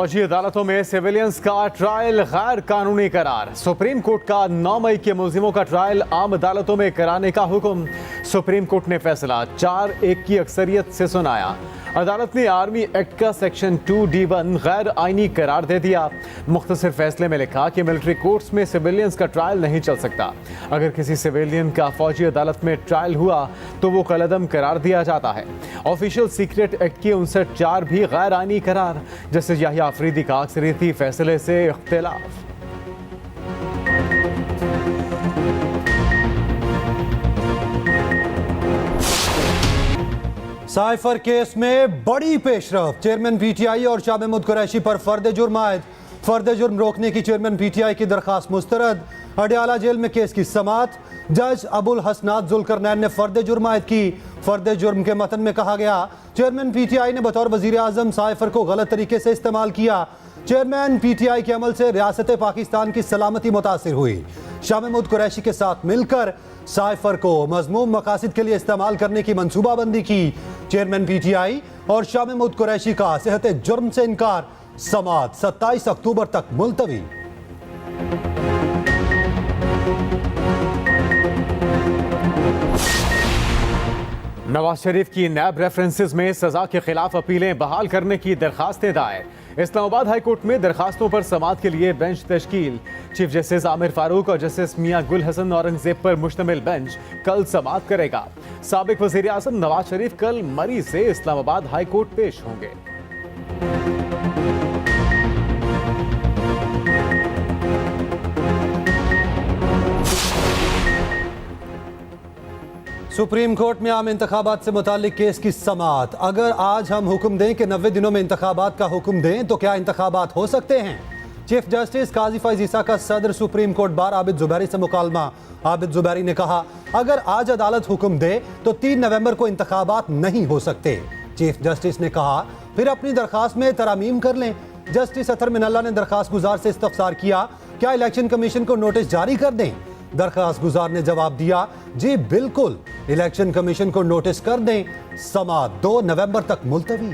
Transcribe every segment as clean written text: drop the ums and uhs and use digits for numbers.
फौजी अदालतों में सिविलियंस का ट्रायल गैर कानूनी करार। सुप्रीम कोर्ट का 9 मई के मुलजिमों का ट्रायल आम अदालतों में कराने का हुक्म। सुप्रीम कोर्ट ने फैसला 4-1 की अक्सरियत से सुनाया। अदालत ने आर्मी एक्ट का सेक्शन 2D1 गैर आईनी करार दे दिया। मुख्तसर फैसले में लिखा कि मिलिट्री कोर्ट्स में सिविलियंस का ट्रायल नहीं चल सकता। अगर किसी सिविलियन का फौजी अदालत में ट्रायल हुआ तो वो कलअदम करार दिया जाता है। ऑफिशियल सीक्रेट एक्ट की 59(4) भी गैर आईनी करार। जस्टिस याहिया अफरीदी का अक्सरियती फैसले से इख्तिलाफ। साइफर केस में बड़ी पेशरफ। चेयरमैन पीटीआई और शाह महमूद कुरैशी पर फर्द जुर्म आयद। फर्द जुर्म रोकने की चेयरमैन पीटीआई की दरखास्त मुस्तरद। अडयाला जेल में केस की समाअत। जज अबुल हसनात जुल्करनैन ने फर्द जुर्म आयद की। फर्द जुर्म के मतन में कहा गया, चेयरमैन पीटीआई ने बतौर वजीर आजम साइफर को गलत तरीके से इस्तेमाल किया। चेयरमैन पीटीआई के अमल से रियासत पाकिस्तान की सलामती मुतासिर हुई। शाह महमूद कुरैशी के साथ मिलकर साइफर को मज़मूम मकासद के लिए इस्तेमाल करने की मंसूबाबंदी की। चेयरमैन पीटीआई और शाह महमूद कुरैशी का सेहत जुर्म से इनकार। समाअत 27 अक्टूबर तक मुलतवी। नवाज शरीफ की नैब रेफरेंसेस में सजा के खिलाफ अपीलें बहाल करने की दरखास्तें दायर। इस्लामाबाद हाई कोर्ट में दरखास्तों पर समाअत के लिए बेंच तश्कील। चीफ जस्टिस आमिर फारूक और जस्टिस मियां गुल हसन औरंगजेब पर मुश्तमिल बेंच कल समाअत करेगा। साबिक वजीर आजम नवाज शरीफ कल मरी से इस्लामाबाद हाई कोर्ट पेश होंगे। सुप्रीम कोर्ट में आम इंतखाबात से मुतालिक केस की समाअत। अगर आज हम हुक्म दें कि 90 दिनों में इंतखाबात का हुक्म दें तो क्या इंतखाबात हो सकते हैं? चीफ जस्टिस काजी फैज ईसा का सदर supreme court bar Abid Zubairi से मुकालमा। आबिद जुबैरी ने कहा, अगर आज अदालत हुक्म दे तो 3 नवंबर को इंतखाबात नहीं हो सकते। चीफ जस्टिस ने कहा, फिर अपनी दरखास्त में तरामीम कर लें। जस्टिस अतर मिनल्ला ने दरखास्त गुजार से इस्तफसार किया, क्या इलेक्शन कमीशन को नोटिस जारी कर दें? दरखास्त गुजार ने जवाब दिया, जी बिल्कुल, इलेक्शन कमीशन को नोटिस कर दें। समाअत 2 नवंबर तक मुलतवी।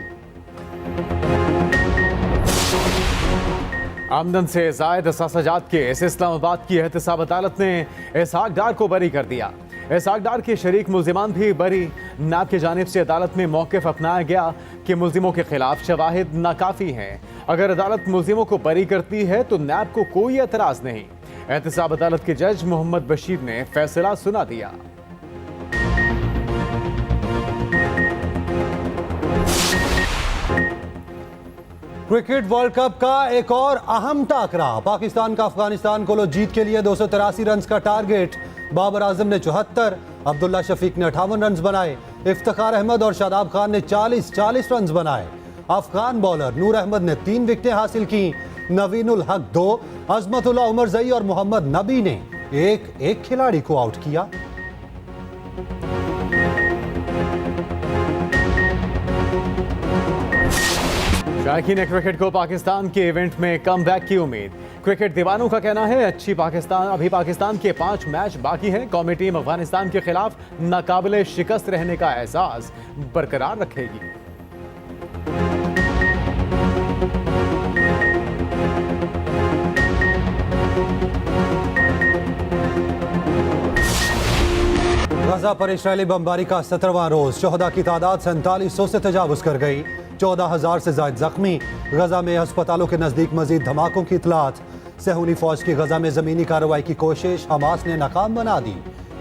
आमदन से जायद असासजात केस। इस्लामाबाद की एहतसाब अदालत ने इसहाक डार को बरी कर दिया। इसहाक डार के शरीक मुल्जिमान भी बरी। नैब की जानिब से अदालत में मौक़िफ़ अपनाया गया कि मुल्जिमों के खिलाफ शवाहिद नाकाफी हैं। अगर अदालत मुल्जिमों को बरी करती है तो नैब को कोई एतराज़ नहीं। एहतसाब अदालत के जज मोहम्मद बशीर ने फैसला सुना दिया। क्रिकेट वर्ल्ड कप का एक और अहम टाकरा। पाकिस्तान का अफगानिस्तान को जीत के लिए 283 रन का टारगेट। बाबर आजम ने 74, अब्दुल्ला शफीक ने 58 रन बनाए। इफ्तिखार अहमद और शादाब खान ने 40 रन बनाए। अफगान बॉलर नूर अहमद ने 3 विकेटें हासिल की। नवीनुल हक 2, अजमतुल्लाह उमरजई और मोहम्मद नबी ने एक खिलाड़ी को आउट किया। शायकीन क्रिकेट को पाकिस्तान के इवेंट में कम बैक की उम्मीद। क्रिकेट दीवानों का कहना है, अभी पाकिस्तान के 5 मैच बाकी हैं। कौमी टीम अफगानिस्तान के खिलाफ नाकाबिले शिकस्त रहने का एहसास बरकरार रखेगी। गजा पर इस्राएली बमबारी का 17वां रोज। शोहदा की तादाद 4700 से तजावुज कर गई। 14,000 से ज्यादा जख्मी। गजा में अस्पतालों के नजदीक मजीद धमाकों की इतलात। सहूनी फौज की गजा में जमीनी कार्रवाई की कोशिश हमास ने नाकाम बना दी।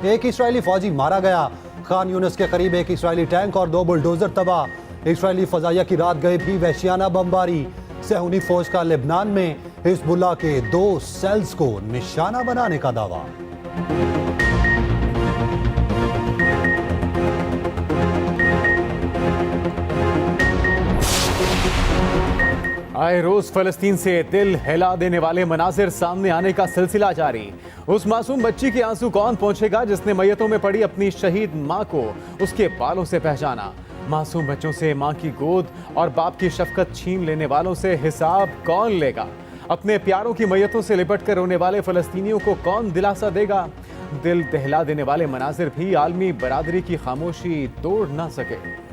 एक इस्राएली फौजी मारा गया। खान यूनिस के करीब एक इस्राएली टैंक और 2 बुलडोजर तबाह। इस्राएली फजाइया की रात गए भी वहशियाना बमबारी। सहूनी फौज का लेबनान में हिजबुल्लाह के 2 सेल्स को निशाना बनाने का दावा। आए रोज फलस्तीन से दिल हिला देने वाले मनाजिर सामने आने का सिलसिला जारी। उस मासूम बच्ची के आंसू कौन पहुंचेगा जिसने मैयतों में पड़ी अपनी शहीद मां को उसके बालों से पहचाना। मासूम बच्चों से मां की गोद और बाप की शफकत छीन लेने वालों से हिसाब कौन लेगा? अपने प्यारों की मैयतों से लिपट कर रोने वाले फलस्तीनियों को कौन दिलासा देगा? दिल दहला देने वाले मनाजिर भी आलमी बरादरी की खामोशी तोड़ ना सके।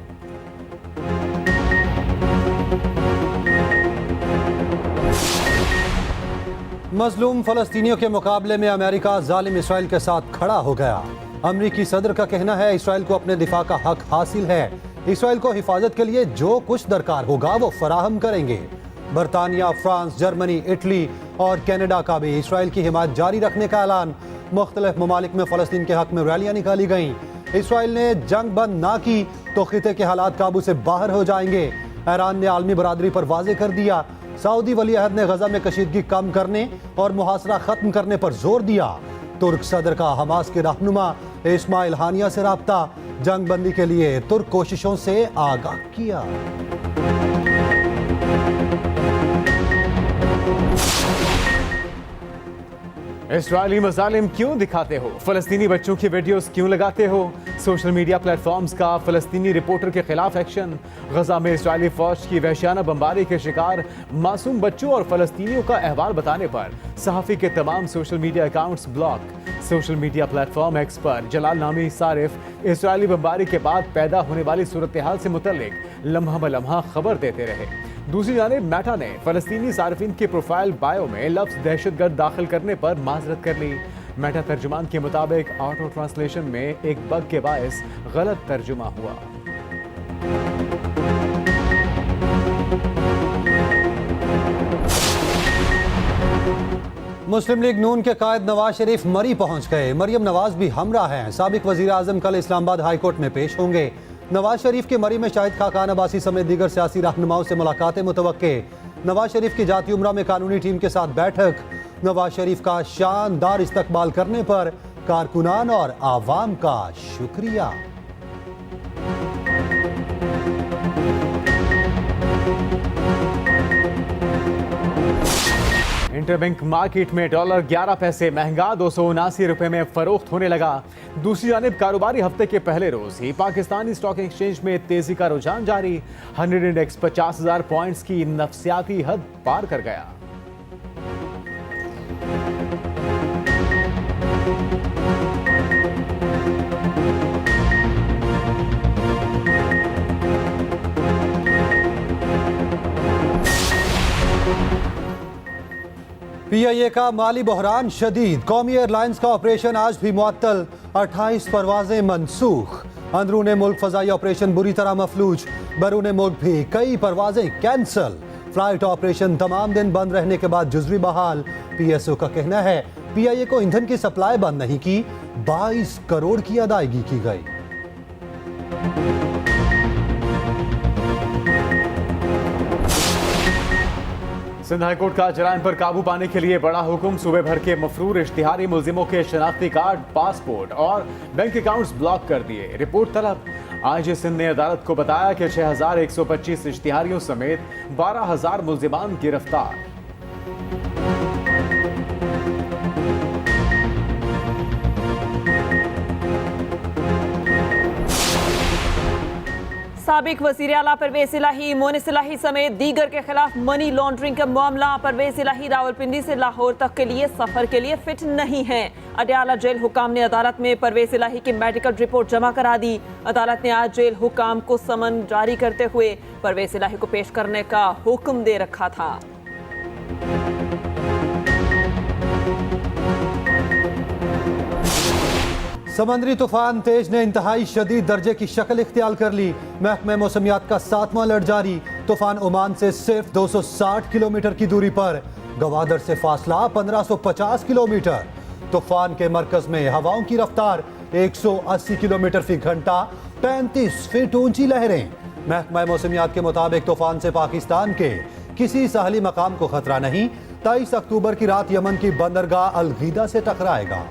मजलूम फलस्तीनियों के मुकाबले में अमेरिका जालिम इसराइल के साथ खड़ा हो गया। अमरीकी सदर का कहना है इसराइल को अपने दिफा का हक हासिल है। इसराइल को हिफाजत के लिए जो कुछ दरकार होगा वो फराहम करेंगे। बरतानिया, फ्रांस, जर्मनी, इटली और कनाडा का भी इसराइल की हिमायत जारी रखने का ऐलान। मुख्तलिफ ममालिक में फलस्तीन के हक में रैलियां निकाली गईं। इसराइल ने जंग बंद ना की तो खिते के हालात काबू से बाहर हो जाएंगे। ईरान ने आलमी बरादरी पर वाजे कर दिया। सऊदी वली अहद ने गजा में कशीदगी कम करने और मुहासरा खत्म करने पर जोर दिया। तुर्क सदर का हमास के रहनुमा इस्माइल हानिया से राब्ता, जंग बंदी के लिए तुर्क कोशिशों से आगाह किया। इस्राएली मजालिम क्यों दिखाते हो? फलस्तीनी बच्चों की वीडियोस क्यों लगाते हो? सोशल मीडिया प्लेटफॉर्म्स का फलस्तीनी रिपोर्टर के खिलाफ एक्शन। गजा में इस्राएली फौज की वहशियाना बमबारी के शिकार मासूम बच्चों और फलस्तीनियों का अहवाल बताने पर सहाफ़ी के तमाम social media accounts block. Social media platform x पर जलाल नामी सारिफ इस्राएली बमबारी के बाद पैदा होने वाली सूरत हाल से मुतल्लिक लम्हा ब लम्हा खबर देते रहे। दूसरी जानिब मेटा ने फलस्तीनी सार्फिन के प्रोफाइल बायो में लफ्ज़ दहशतगर्द दाखिल करने पर माजरत कर ली। मेटा तर्जुमान के मुताबिक ऑटो ट्रांसलेशन में एक बग के बायस गलत तर्जुमा हुआ। मुस्लिम लीग नून के कायद नवाज शरीफ मरी पहुंच गए। मरियम नवाज भी हमरा हैं। साबिक वजीर आजम कल इस्लामाबाद हाई कोर्ट में पेश होंगे। नवाज शरीफ के मरी में शाहिद खाकान अब्बासी समेत दीगर सियासी रहनुमाओं से मुलाकातें मुतवक्के। नवाज शरीफ की जाती उम्रा में कानूनी टीम के साथ बैठक। नवाज शरीफ का शानदार इस्तकबाल करने पर कारकुनान और आवाम का शुक्रिया। इंटरबैंक मार्केट में डॉलर 11 पैसे महंगा 279 रुपए में फरोख्त होने लगा। दूसरी जानिब कारोबारी हफ्ते के पहले रोज ही पाकिस्तानी स्टॉक एक्सचेंज में तेजी का रुझान जारी। 100 इंडेक्स 50,000 पॉइंट्स की नफसियाती हद पार कर गया। PIA का माली बहरान शदीद। कौमी एयरलाइंस का ऑपरेशन आज भी मुअत्तल। 28 परवाजें मनसूख। अंदरूने मुल्क फजाई ऑपरेशन बुरी तरह मफलूज। बरूने मुल्क भी कई परवाजें कैंसल। फ्लाइट ऑपरेशन तमाम दिन बंद रहने के बाद जुज़वी बहाल। PSO का कहना है PIA को ईंधन की सप्लाई बंद नहीं की, 22 करोड़ की अदायगी की गई। सिंध हाईकोर्ट का जराइम पर काबू पाने के लिए बड़ा हुक्म। सूबे भर के मफरूर इश्तिहारी मुलजिमों के शनाख्ती कार्ड, पासपोर्ट और बैंक अकाउंट्स ब्लॉक कर दिए। रिपोर्ट तलब। आज सिंध ने अदालत को बताया कि 6,125 इश्तिहारियों समेत 12,000 मुलजिमान गिरफ्तार। साबिक वज़ीर आला परवेज इलाही, मोनिस इलाही समेत दीगर के खिलाफ मनी लॉन्ड्रिंग का मामला। परवेज इलाही रावलपिंडी से लाहौर तक के लिए सफर के लिए फिट नहीं है। अडयाला जेल हुकाम ने अदालत में परवेज इलाही की मेडिकल रिपोर्ट जमा करा दी। अदालत ने आज जेल हुकाम को समन जारी करते हुए परवेज इलाही को पेश करने का हुक्म दे रखा था। समंदरी तूफान तेज ने इंतहाई शदीद दर्जे की शक्ल इख्तियार कर ली। महकमे मौसमियात का 7वां अलर्ट जारी। तूफान ओमान से सिर्फ 260 किलोमीटर की दूरी पर। गवादर से फासला 1550 किलोमीटर। तूफान के मरकज में हवाओं की रफ्तार 180 किलोमीटर फी घंटा, 35 फीट ऊंची लहरें। महकमा मौसमियात के मुताबिक तूफान से पाकिस्तान के किसी साहली मकाम को खतरा नहीं। 23 अक्टूबर की रात यमन की बंदरगाह अलगीदा से टकराएगा।